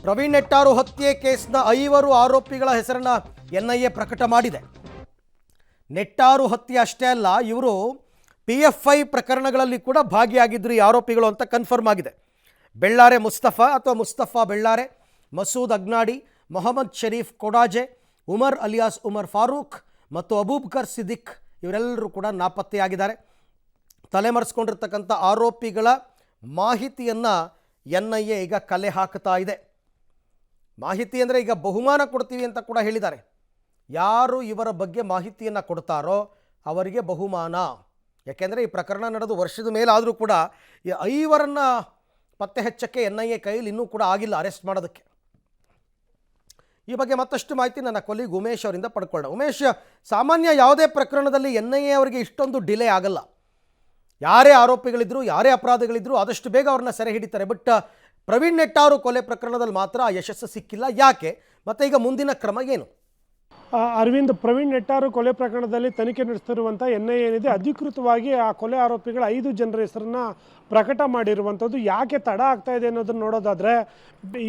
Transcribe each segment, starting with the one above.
ಪ್ರವೀಣ್ ನೆಟ್ಟಾರು ಹತ್ಯೆ ಕೇಸ್ನ 5 ಆರೋಪಿಗಳ ಹೆಸರನ್ನ ಎನ್ಐಎ ಪ್ರಕಟ ಮಾಡಿದೆ. ನೆಟ್ಟಾರು ಹತ್ಯೆ ಅಷ್ಟೇ ಅಲ್ಲ, ಇವರು PFI ಪ್ರಕರಣಗಳಲ್ಲಿ ಕೂಡ ಭಾಗಿಯಾಗಿದ್ರು ಈ ಆರೋಪಿಗಳು ಅಂತ ಕನ್ಫರ್ಮ್ ಆಗಿದೆ. ಬೆಳ್ಳಾರೆ ಮುಸ್ತಫಾ ಅಥವಾ ಮುಸ್ತಫಾ ಬೆಳ್ಳಾರೆ, ಮಸೂದ್ ಅಗ್ನಾಡಿ, ಮೊಹಮ್ಮದ್ ಶರೀಫ್ ಕೊಡಾಜೆ, ಉಮರ್ ಅಲಿಯಾಸ್ ಉಮರ್ ಫಾರೂಕ್ ಮತ್ತು ಅಬೂಬಕರ್ ಸಿದ್ದಿಕ್ ಇವರೆಲ್ಲರೂ ಕೂಡ ನಾಪತ್ತೆಯಾಗಿದ್ದಾರೆ. ತಲೆಮರೆಸ್ಕೊಂಡಿರ್ತಕ್ಕಂಥ ಆರೋಪಿಗಳ ಮಾಹಿತಿಯನ್ನು ಎನ್ಐಎ ಈಗ ಕಲೆ ಹಾಕ್ತಾ ಇದೆ. ಮಾಹಿತಿ ಅಂದರೆ ಈಗ ಬಹುಮಾನ ಕೊಡ್ತೀವಿ ಅಂತ ಕೂಡ ಹೇಳಿದ್ದಾರೆ. ಯಾರು ಇವರ ಬಗ್ಗೆ ಮಾಹಿತಿಯನ್ನು ಕೊಡ್ತಾರೋ ಅವರಿಗೆ ಬಹುಮಾನ. ಯಾಕೆಂದರೆ ಈ ಪ್ರಕರಣ ನಡೆದು ವರ್ಷದ ಮೇಲಾದರೂ ಕೂಡ ಈ 5 ಪತ್ತೆ ಹಚ್ಚಕ್ಕೆ ಎನ್ಐಎ ಕೈಯಲ್ಲಿ ಇನ್ನೂ ಕೂಡ ಆಗಿಲ್ಲ ಅರೆಸ್ಟ್ ಮಾಡೋದಕ್ಕೆ. ಈ ಬಗ್ಗೆ ಮತ್ತಷ್ಟು ಮಾಹಿತಿ ನನ್ನ ಕೊಲೀಗ್ ಉಮೇಶ್ ಅವರಿಂದ ಪಡ್ಕೊಳ್ಳೋಣ. ಉಮೇಶ್, ಸಾಮಾನ್ಯ ಯಾವುದೇ ಪ್ರಕರಣದಲ್ಲಿ ಎನ್ಐಎ ಅವರಿಗೆ ಇಷ್ಟೊಂದು ಡಿಲೇ ಆಗಲ್ಲ. ಯಾರೇ ಆರೋಪಿಗಳಿದ್ರು, ಯಾರೇ ಅಪರಾಧಿಗಳಿದ್ರು ಆದಷ್ಟು ಬೇಗ ಅವ್ರನ್ನ ಸೆರೆ ಹಿಡಿತಾರೆ. ಬಟ್ ಪ್ರವೀಣ್ ನೆಟ್ಟಾರು ಕೊಲೆ ಪ್ರಕರಣದಲ್ಲಿ ಮಾತ್ರ ಯಶಸ್ಸು ಸಿಕ್ಕಿಲ್ಲ. ಯಾಕೆ? ಮತ್ತು ಈಗ ಮುಂದಿನ ಕ್ರಮ ಏನು? ಅರವಿಂದ್, ಪ್ರವೀಣ್ ನೆಟ್ಟಾರು ಕೊಲೆ ಪ್ರಕರಣದಲ್ಲಿ ತನಿಖೆ ನಡೆಸ್ತಿರುವಂಥ ಎನ್ಐಎ ಏನಿದೆ, ಅಧಿಕೃತವಾಗಿ ಆ ಕೊಲೆ ಆರೋಪಿಗಳ 5 ಜನರ ಹೆಸರನ್ನ ಪ್ರಕಟ ಮಾಡಿರುವಂಥದ್ದು. ಯಾಕೆ ತಡ ಆಗ್ತಾ ಇದೆ ಅನ್ನೋದನ್ನು ನೋಡೋದಾದರೆ,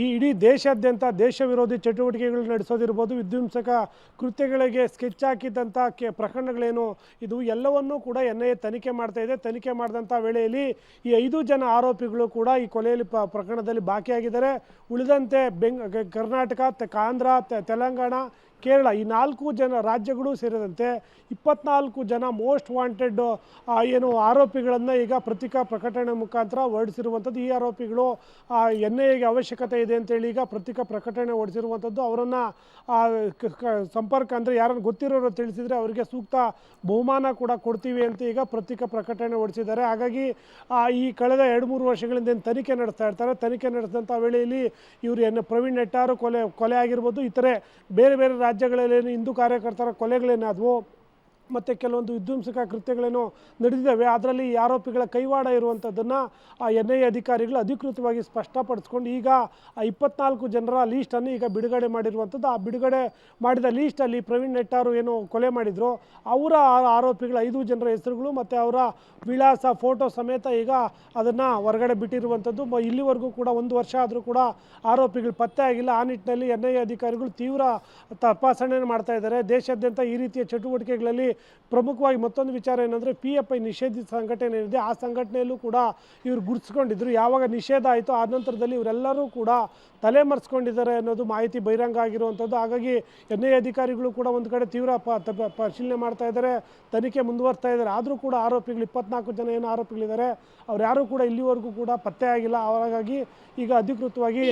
ಈ ಇಡೀ ದೇಶಾದ್ಯಂತ ದೇಶ ವಿರೋಧಿ ಚಟುವಟಿಕೆಗಳು ನಡೆಸೋದಿರ್ಬೋದು, ವಿಧ್ವಂಸಕ ಕೃತ್ಯಗಳಿಗೆ ಸ್ಕೆಚ್ ಹಾಕಿದಂಥ ಪ್ರಕರಣಗಳೇನು ಇದು ಎಲ್ಲವನ್ನೂ ಕೂಡ ಎನ್ಐಎ ತನಿಖೆ ಮಾಡ್ತಾ ಇದೆ. ತನಿಖೆ ಮಾಡಿದಂಥ ವೇಳೆಯಲ್ಲಿ ಈ 5 ಜನ ಆರೋಪಿಗಳು ಕೂಡ ಈ ಕೊಲೆಯಲ್ಲಿ ಪ್ರಕರಣದಲ್ಲಿ ಭಾಗಿಯಾಗಿದ್ದಾರೆ. ಉಳಿದಂತೆ ಕರ್ನಾಟಕ, ಆಂಧ್ರ, ತೆಲಂಗಾಣ, ಕೇರಳ ಈ 4 ಜನ ರಾಜ್ಯಗಳು ಸೇರಿದಂತೆ 24 ಜನ ಮೋಸ್ಟ್ ವಾಂಟೆಡ್ ಏನು ಆರೋಪಿಗಳನ್ನು ಈಗ ಪತ್ರಿಕಾ ಪ್ರಕಟಣೆ ಮುಖಾಂತರ ಹೊರಡಿಸಿರುವಂಥದ್ದು. ಈ ಆರೋಪಿಗಳು ಎನ್ಐಎಗೆ ಅವಶ್ಯಕತೆ ಇದೆ ಅಂತೇಳಿ ಈಗ ಪತ್ರಿಕಾ ಪ್ರಕಟಣೆ ಹೊರಡಿಸಿರುವಂಥದ್ದು. ಅವರನ್ನು ಸಂಪರ್ಕ ಅಂದರೆ ಯಾರನ್ನು ಗೊತ್ತಿರೋರು ತಿಳಿಸಿದರೆ ಅವರಿಗೆ ಸೂಕ್ತ ಬಹುಮಾನ ಕೂಡ ಕೊಡ್ತೀವಿ ಅಂತ ಈಗ ಪತ್ರಿಕಾ ಪ್ರಕಟಣೆ ಹೊರಡಿಸಿದ್ದಾರೆ. ಹಾಗಾಗಿ ಈ ಕಳೆದ 2-3 ವರ್ಷಗಳಿಂದ ಏನು ತನಿಖೆ ನಡೆಸ್ತಾ ಇರ್ತಾರೆ, ತನಿಖೆ ನಡೆಸಿದಂಥ ವೇಳೆಯಲ್ಲಿ ಇವರು ಪ್ರವೀಣ್ ನೆಟ್ಟಾರು ಕೊಲೆ ಆಗಿರ್ಬೋದು, ಇತರೆ ಬೇರೆ ಬೇರೆ ರಾಜ್ಯಗಳಲ್ಲೇನು ಹಿಂದೂ ಕಾರ್ಯಕರ್ತರ ಕೊಲೆಗಳೇನಾದವು ಮತ್ತು ಕೆಲವೊಂದು ವಿಧ್ವಂಸಕ ಕೃತ್ಯಗಳೇನೋ ನಡೆದಿದ್ದಾವೆ, ಅದರಲ್ಲಿ ಈ ಆರೋಪಿಗಳ ಕೈವಾಡ ಇರುವಂಥದ್ದನ್ನು ಎನ್ಐಎ ಅಧಿಕಾರಿಗಳು ಅಧಿಕೃತವಾಗಿ ಸ್ಪಷ್ಟಪಡಿಸ್ಕೊಂಡು ಈಗ 24 ಜನರ ಲೀಸ್ಟನ್ನು ಈಗ ಬಿಡುಗಡೆ ಮಾಡಿರುವಂಥದ್ದು. ಆ ಬಿಡುಗಡೆ ಮಾಡಿದ ಲೀಸ್ಟಲ್ಲಿ ಪ್ರವೀಣ್ ನೆಟ್ಟಾರು ಏನು ಕೊಲೆ ಮಾಡಿದ್ರು ಅವರ ಆರೋಪಿಗಳ 5 ಜನರ ಹೆಸರುಗಳು ಮತ್ತು ಅವರ ವಿಳಾಸ, ಫೋಟೋ ಸಮೇತ ಈಗ ಅದನ್ನು ಹೊರಗಡೆ ಬಿಟ್ಟಿರುವಂಥದ್ದು. ಇಲ್ಲಿವರೆಗೂ ಕೂಡ 1 ವರ್ಷ ಆದರೂ ಕೂಡ ಆರೋಪಿಗಳು ಪತ್ತೆ ಆಗಿಲ್ಲ. ಆ ನಿಟ್ಟಿನಲ್ಲಿ ಎನ್ಐಎ ಅಧಿಕಾರಿಗಳು ತೀವ್ರ ತಪಾಸಣೆಯನ್ನು ಮಾಡ್ತಾ ಇದ್ದಾರೆ. ದೇಶಾದ್ಯಂತ ಈ ರೀತಿಯ ಚಟುವಟಿಕೆಗಳಲ್ಲಿ ಪ್ರಮುಖವಾಗಿ ಮತ್ತೊಂದು ವಿಚಾರ ಏನಂದರೆ, PFI ನಿಷೇಧಿತ ಸಂಘಟನೆ ಏನಿದೆ ಆ ಸಂಘಟನೆಯಲ್ಲೂ ಕೂಡ ಇವರು ಗುರುತಿಸ್ಕೊಂಡಿದ್ರು. ಯಾವಾಗ ನಿಷೇಧ ಆಯಿತು ಆ ನಂತರದಲ್ಲಿ ಇವರೆಲ್ಲರೂ ಕೂಡ ತಲೆಮರೆಸ್ಕೊಂಡಿದ್ದಾರೆ ಅನ್ನೋದು ಮಾಹಿತಿ ಬಹಿರಂಗ ಆಗಿರುವಂಥದ್ದು. ಹಾಗಾಗಿ ಎನ್ಐಎ ಅಧಿಕಾರಿಗಳು ಕೂಡ ಒಂದು ಕಡೆ ತೀವ್ರ ಪರಿಶೀಲನೆ ಮಾಡ್ತಾ ಇದ್ದಾರೆ, ತನಿಖೆ ಮುಂದುವರ್ತಾ ಇದ್ದಾರೆ. ಆದರೂ ಕೂಡ ಆರೋಪಿಗಳು 24 ಜನ ಏನು ಆರೋಪಿಗಳಿದ್ದಾರೆ ಅವ್ರು ಯಾರೂ ಕೂಡ ಇಲ್ಲಿವರೆಗೂ ಕೂಡ ಪತ್ತೆ ಆಗಿಲ್ಲ. ಹಾಗಾಗಿ ಈಗ ಅಧಿಕೃತವಾಗಿ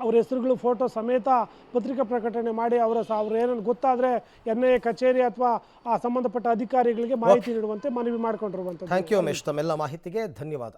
ಅವರ ಹೆಸರುಗಳು, ಫೋಟೋ ಸಮೇತ ಪತ್ರಿಕಾ ಪ್ರಕಟಣೆ ಮಾಡಿ ಅವ್ರು ಏನನ್ನು ಗೊತ್ತಾದರೆ ಎನ್ಐಎ ಕಚೇರಿ ಅಥವಾ ಆ ಸಂಬಂಧಪಟ್ಟ ಅಧಿಕಾರಿಗಳಿಗೆ ಮಾಹಿತಿ ನೀಡುವಂತೆ ಮನವಿ ಮಾಡಿಕೊಂಡಿರುವಂಥದ್ದು. ಥ್ಯಾಂಕ್ ಯು ಉಮೇಶ್, ತಮ್ಮೆಲ್ಲ ಮಾಹಿತಿಗೆ ಧನ್ಯವಾದ.